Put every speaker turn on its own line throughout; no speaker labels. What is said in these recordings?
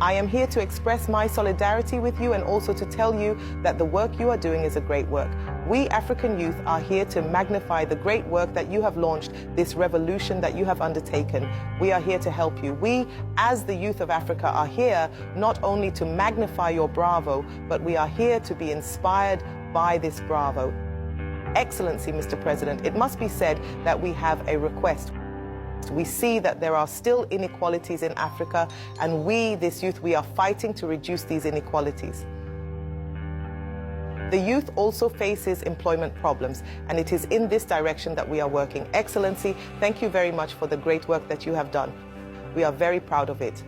I am here to express my solidarity with you and also to tell you that the work you are doing is a great work. We African youth are here to magnify the great work that you have launched, this revolution that you have undertaken. We are here to help you. We, as the youth of Africa, are here not only to magnify your bravo, but we are here to be inspired by this bravo. Excellency, Mr. President, it must be said that we have a request. We see that there are still inequalities in Africa, and we, this youth, we are fighting to reduce these inequalities. The youth also faces employment problems, and it is in this direction that we are working. Excellency, thank you very much for the great work that you have done. We are very proud of it.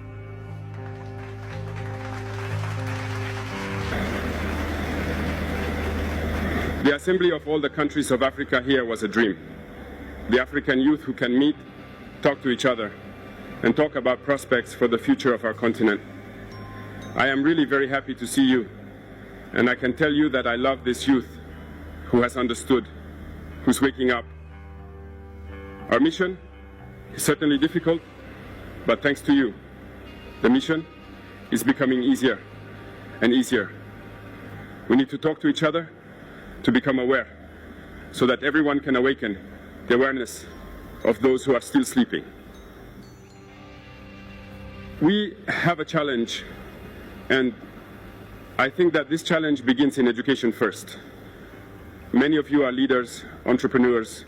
The assembly of all the countries of Africa here was a dream. The African youth who can meet, talk to each other, and talk about prospects for the future of our continent. I am really very happy to see you, and I can tell you that I love this youth who has understood, who's waking up. Our mission is certainly difficult, but thanks to you, the mission is becoming easier and easier. We need to talk to each other to become aware, so that everyone can awaken the awareness of those who are still sleeping. We have a challenge, and I think that this challenge begins in education first. Many of you are leaders, entrepreneurs,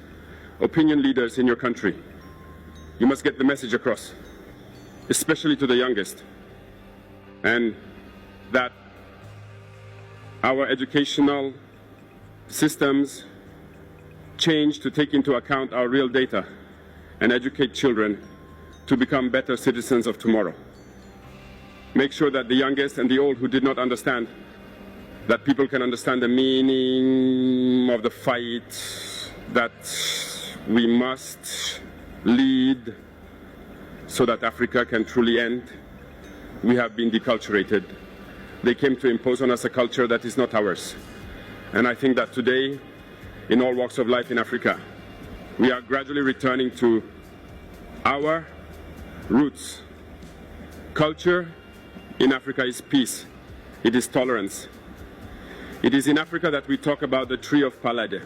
opinion leaders in your country. You must get the message across, especially to the youngest, and that our educational systems change to take into account our real data and educate children to become better citizens of tomorrow. Make sure that the youngest and the old who did not understand, that people can understand the meaning of the fight that we must lead so that Africa can truly end. We have been deculturated. They came to impose on us a culture that is not ours. And I think that today, in all walks of life in Africa, we are gradually returning to our roots. Culture in Africa is peace. It is tolerance. It is in Africa that we talk about the tree of Palade,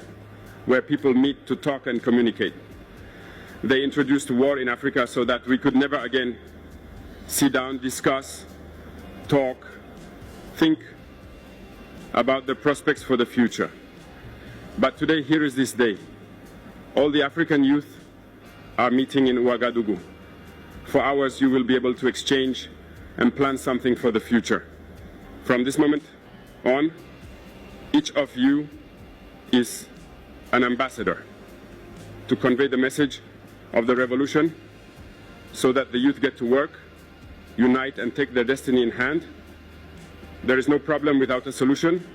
where people meet to talk and communicate. They introduced war in Africa so that we could never again sit down, discuss, talk, think about the prospects for the future. But today, here is this day. All the African youth are meeting in Ouagadougou. For hours, you will be able to exchange and plan something for the future. From this moment on, each of you is an ambassador to convey the message of the revolution so that the youth get to work, unite, and take their destiny in hand. There is no problem without a solution,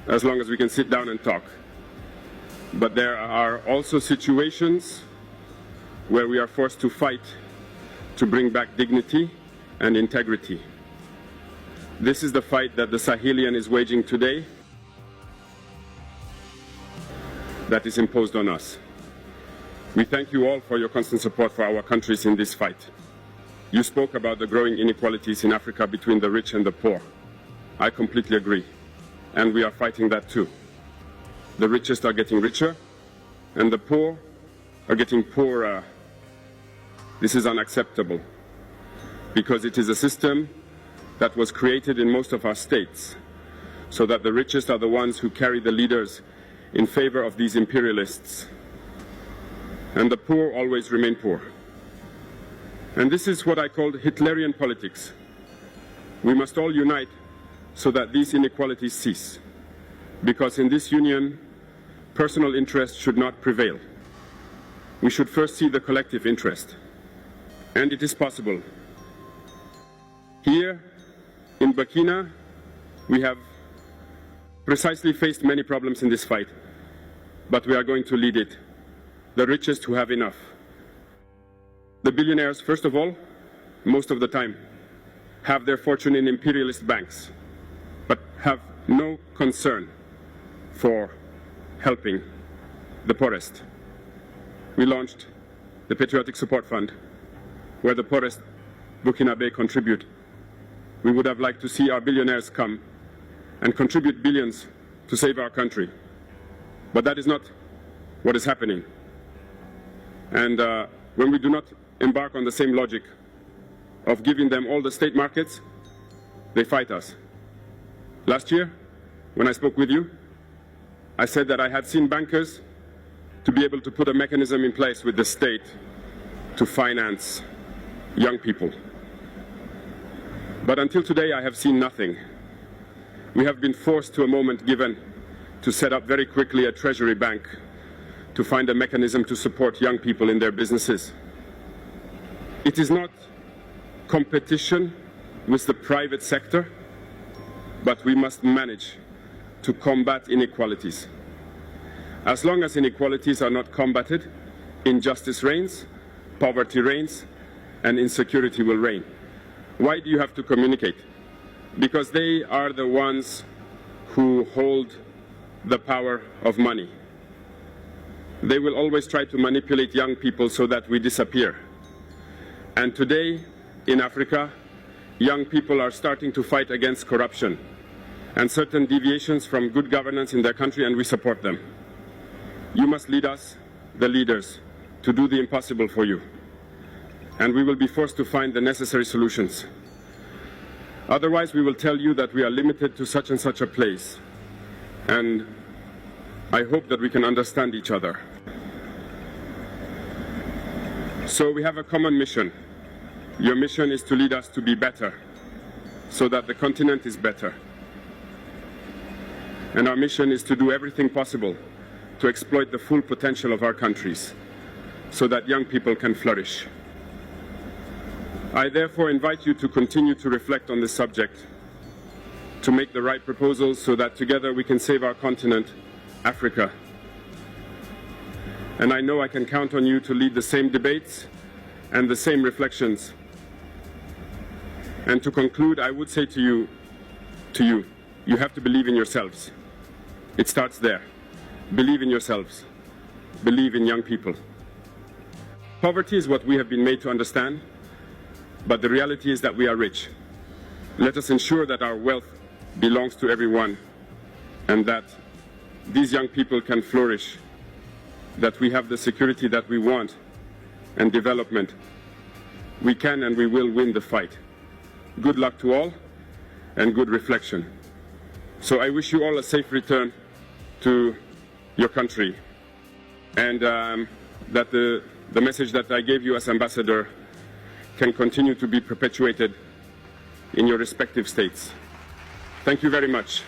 as long as we can sit down and talk. But there are also situations where we are forced to fight to bring back dignity and integrity. This is the fight that the Sahelian is waging today, that is imposed on us. We thank you all for your constant support for our countries in this fight. You spoke about the growing inequalities in Africa between the rich and the poor. I completely agree, and we are fighting that too. The richest are getting richer, and the poor are getting poorer. This is unacceptable, because it is a system that was created in most of our states, so that the richest are the ones who carry the leaders in favor of these imperialists, and the poor always remain poor. And this is what I call Hitlerian politics. We must all unite so that these inequalities cease, because in this union, personal interest should not prevail. We should first see the collective interest, and it is possible. Here in Burkina, we have precisely faced many problems in this fight, but we are going to lead it. The richest who have enough. The billionaires, first of all, most of the time, have their fortune in imperialist banks, but have no concern for helping the poorest. We launched the Patriotic Support Fund, where the poorest Burkina Faso contribute we would have liked to see our billionaires come and contribute billions to save our country. But that is not what is happening. And when we do not embark on the same logic of giving them all the state markets, they fight us. Last year, when I spoke with you, I said that I had seen bankers to be able to put a mechanism in place with the state to finance young people. But until today, I have seen nothing. We have been forced to a moment given to set up very quickly a treasury bank to find a mechanism to support young people in their businesses. It is not competition with the private sector, but we must manage to combat inequalities. As long as inequalities are not combated, injustice reigns, poverty reigns, and insecurity will reign. Why do you have to communicate? Because they are the ones who hold the power of money. They will always try to manipulate young people so that we disappear. And today, in Africa, young people are starting to fight against corruption and certain deviations from good governance in their country, and we support them. You must lead us, the leaders, to do the impossible for you. And we will be forced to find the necessary solutions. Otherwise, we will tell you that we are limited to such and such a place. And I hope that we can understand each other. So we have a common mission. Your mission is to lead us to be better, so that the continent is better. And our mission is to do everything possible to exploit the full potential of our countries, so that young people can flourish. I therefore invite you to continue to reflect on this subject, to make the right proposals so that together we can save our continent, Africa. And I know I can count on you to lead the same debates and the same reflections. And to conclude, I would say to you, you have to believe in yourselves. It starts there. Believe in yourselves. Believe in young people. Poverty is what we have been made to understand, but the reality is that we are rich. Let us ensure that our wealth belongs to everyone and that these young people can flourish, that we have the security that we want and development. We can and we will win the fight. Good luck to all and good reflection. So I wish you all a safe return to your country, and that the message that I gave you as ambassador can continue to be perpetuated in your respective states. Thank you very much.